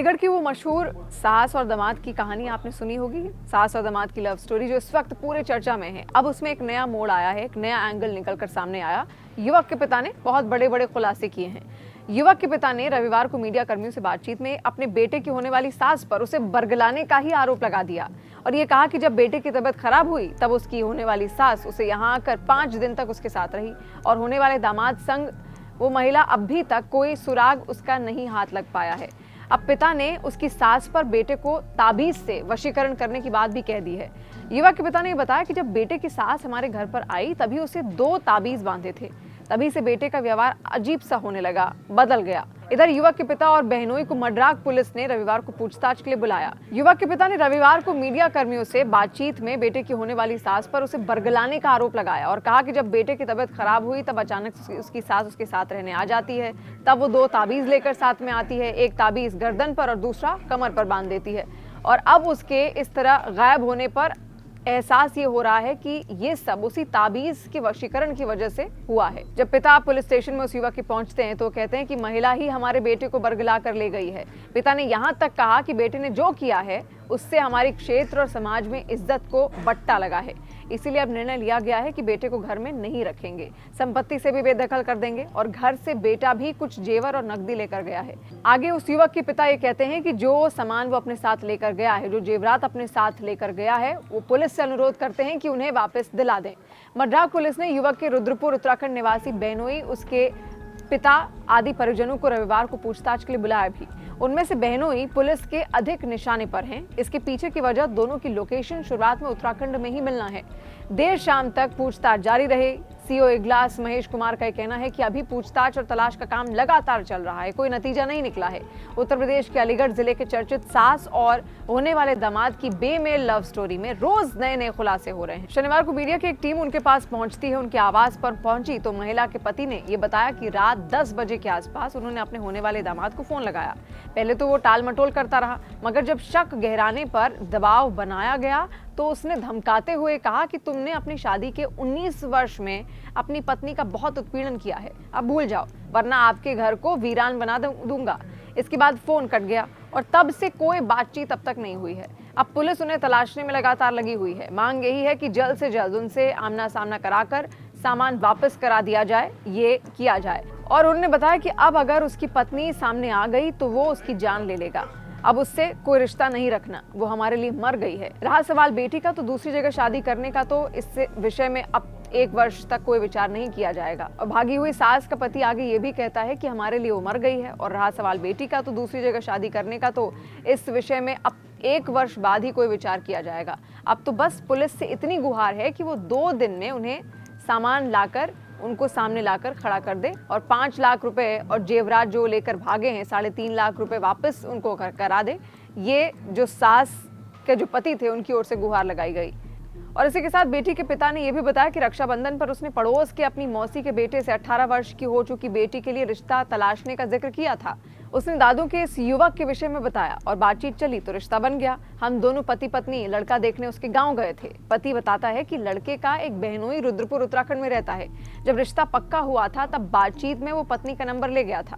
अलीगढ़ की वो मशहूर सास और दामाद की कहानी आपने सुनी होगी। सास और दामाद की लव स्टोरी जो इस वक्त पूरे चर्चा में है। अब उसमें एक नया मोड़ आया है, एक नया एंगल निकलकर सामने आया। युवक के पिता ने बहुत बड़े बड़े खुलासे किए हैं। युवक के पिता ने रविवार को मीडिया कर्मियों से बातचीत में अपने बेटे की होने वाली सास पर उसे बरगलाने का ही आरोप लगा दिया और ये कहा कि जब बेटे की तबीयत खराब हुई तब उसकी होने वाली सास उसे यहाँ आकर 5 दिन तक उसके साथ रही और होने वाले दामाद संग वो महिला अब भी तक कोई सुराग उसका नहीं हाथ लग पाया है। अब पिता ने उसकी सास पर बेटे को ताबीज से वशीकरण करने की बात भी कह दी है। युवक के पिता ने बताया कि जब बेटे की सास हमारे घर पर आई तभी उसे 2 ताबीज बांधे थे। तभी से बेटे का व्यवहार अजीब सा होने लगा, बदल गया। इधर युवक के पिता और बहनोई को मड्राक पुलिस ने रविवार को पूछताछ के लिए बुलाया। युवक के पिता ने रविवार को मीडिया कर्मियों से बातचीत में बेटे की होने वाली सास पर उसे बरगलाने का आरोप लगाया और कहा कि जब बेटे की तबीयत खराब हुई तब अचानक उसकी सास उसके साथ रहने आ जाती है। तब वो 2 ताबीज लेकर साथ में आती है, एक ताबीज गर्दन पर और दूसरा कमर पर बांध देती है। और अब उसके इस तरह गायब होने पर एहसास ये हो रहा है कि ये सब उसी ताबीज के वशीकरण की वजह से हुआ है। जब पिता पुलिस स्टेशन में उस युवक के पहुंचते हैं तो कहते हैं कि महिला ही हमारे बेटे को बरगला कर ले गई है। पिता ने यहाँ तक कहा कि बेटे ने जो किया है उससे हमारी क्षेत्र और समाज में इज्जत को बट्टा लगा है, इसीलिए अब निर्णय लिया गया है कि बेटे को घर में नहीं रखेंगे, संपत्ति से भी बेदखल कर देंगे और घर से बेटा भी कुछ जेवर और नकदी लेकर गया है। आगे उस युवक के पिता ये कहते हैं कि जो सामान वो अपने साथ लेकर गया है, जो जेवरात अपने साथ लेकर गया है, वो पुलिस से अनुरोध करते हैं कि उन्हें वापस दिला दें। मड्राक पुलिस ने युवक के रुद्रपुर उत्तराखंड निवासी बहनोई, उसके पिता आदि परिजनों को रविवार को पूछताछ के लिए बुलाया भी। उनमें से बहनोई पुलिस के अधिक निशाने पर हैं। इसके पीछे की वजह दोनों की लोकेशन शुरुआत में उत्तराखंड में ही मिलना है। देर शाम तक पूछताछ जारी रहे। सीओ इगलास महेश कुमार का कहना है कि अभी पूछताछ और तलाश का काम लगातार चल रहा है, कोई नतीजा नहीं निकला है। उत्तर प्रदेश के अलीगढ़ जिले के चर्चित सास और होने वाले दामाद की बेमेल लव स्टोरी में रोज नए नए खुलासे हो रहे हैं। शनिवार को मीडिया की एक टीम उनके पास पहुंचती है। उनके आवास पर पहुंची तो महिला के पति ने ये बताया कि रात 10 बजे के आसपास उन्होंने अपने होने वाले दामाद को फोन लगाया। पहले तो वो टाल मटोल करता रहा, मगर जब शक गहराने पर दबाव बनाया गया तो उसने धमकाते हुए कहा कि तुमने अपनी शादी के 19 वर्ष में अपनी पत्नी का बहुत उत्पीड़न किया है, अब भूल जाओ वरना आपके घर को वीरान बना दूंगा। इसके बाद फोन कट गया और तब से कोई बातचीत अब तक नहीं हुई है। अब पुलिस उन्हें तलाशने में लगातार लगी हुई है। मांग यही है कि जल्द से जल्द उनसे आमना सामना कराकर सामान वापस करा दिया जाए, ये किया जाए। और उन्होंने बताया कि अब अगर उसकी पत्नी सामने आ गई तो वो उसकी जान ले लेगा, अब उससे कोई रिश्ता नहीं रखना, वो हमारे लिए मर गई है। रहा सवाल बेटी का, तो दूसरी जगह शादी करने का तो इस विषय में अब 1 वर्ष तक कोई विचार नहीं किया जाएगा। और भागी हुई सास का पति आगे ये भी कहता है कि हमारे लिए वो मर गई है। और रहा सवाल बेटी का, तो दूसरी जगह शादी करने का तो इस विषय में अब 1 वर्ष बाद ही कोई विचार किया जाएगा। अब तो बस पुलिस से इतनी गुहार है कि वो 2 दिन में उन्हें सामान लाकर उनको सामने लाकर खड़ा कर दे और 5 लाख रुपए और जेवरात जो लेकर भागे हैं 3.5 लाख रुपए वापस उनको करा दे। ये जो सास के जो पति थे उनकी ओर से गुहार लगाई गई। और इसी के साथ बेटी के पिता ने यह भी बताया कि रक्षाबंधन पर उसने पड़ोस के अपनी मौसी के बेटे से 18 वर्ष की हो चुकी बेटी के लिए रिश्ता तलाशने का जिक्र किया था। उसने दादू के इस युवक के विषय में बताया और बातचीत चली तो रिश्ता बन गया। हम दोनों पति पत्नी लड़का देखने उसके गांव गए थे। पति बताता है कि लड़के का एक बहनोई रुद्रपुर उत्तराखंड में रहता है। जब रिश्ता पक्का हुआ था तब बातचीत में वो पत्नी का नंबर ले गया था।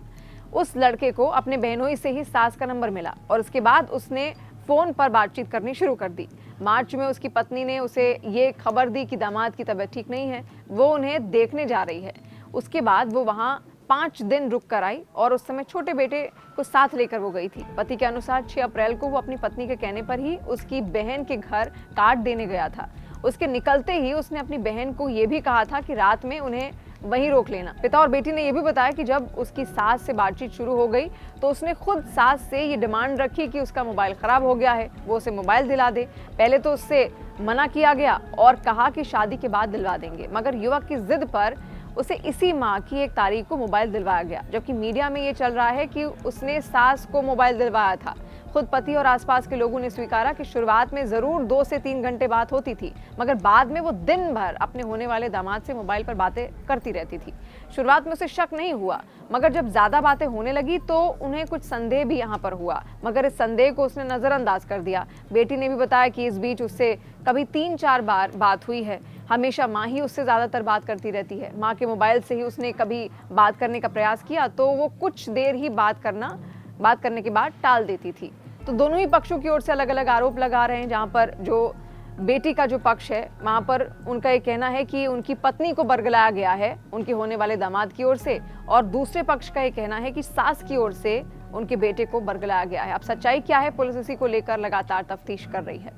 उस लड़के को अपने बहनोई से ही सास का नंबर मिला और उसके बाद उसने फोन पर बातचीत करनी शुरू कर दी। मार्च में उसकी पत्नी ने उसे ये खबर दी कि दामाद की तबीयत ठीक नहीं है, वो उन्हें देखने जा रही है। उसके बाद वो वहाँ 5 दिन रुक कर आई और उस समय छोटे बेटे को साथ लेकर वो गई थी। पति के अनुसार 6 अप्रैल को वो अपनी पत्नी के कहने पर ही उसकी बहन के घर कार्ड देने गया था। उसके निकलते ही उसने अपनी बहन को ये भी कहा था कि रात में उन्हें वहीं रोक लेना। पिता और बेटी ने यह भी बताया कि जब उसकी सास से बातचीत शुरू हो गई तो उसने खुद सास से ये डिमांड रखी कि उसका मोबाइल खराब हो गया है, वो उसे मोबाइल दिला दे। पहले तो उससे मना किया गया और कहा कि शादी के बाद दिलवा देंगे, मगर युवक की जिद पर उसे इसी माह की 1 तारीख को मोबाइल दिलवाया गया। जबकि मीडिया में ये चल रहा है कि उसने सास को मोबाइल दिलवाया था। खुद पति और आसपास के लोगों ने स्वीकारा कि शुरुआत में जरूर 2 से 3 घंटे बात होती थी, मगर बाद में वो दिन भर अपने होने वाले दामाद से मोबाइल पर बातें करती रहती थी। शुरुआत में उसे शक नहीं हुआ, मगर जब ज्यादा बातें होने लगी तो उन्हें कुछ संदेह भी यहाँ पर हुआ, मगर इस संदेह को उसने नजरअंदाज कर दिया। बेटी ने भी बताया कि इस बीच उससे कभी 3-4 बार बात हुई है। हमेशा माँ ही उससे ज्यादातर बात करती रहती है। माँ के मोबाइल से ही उसने कभी बात करने का प्रयास किया तो वो कुछ देर ही बात करना बात करने के बाद टाल देती थी। तो दोनों ही पक्षों की ओर से अलग अलग आरोप लगा रहे हैं। जहां पर जो बेटी का जो पक्ष है वहां पर उनका ये कहना है कि उनकी पत्नी को बरगलाया गया है उनके होने वाले दामाद की ओर से, और दूसरे पक्ष का ये कहना है कि सास की ओर से उनके बेटे को बरगलाया गया है। अब सच्चाई क्या है, पुलिस इसी को लेकर लगातार तफ्तीश कर रही है।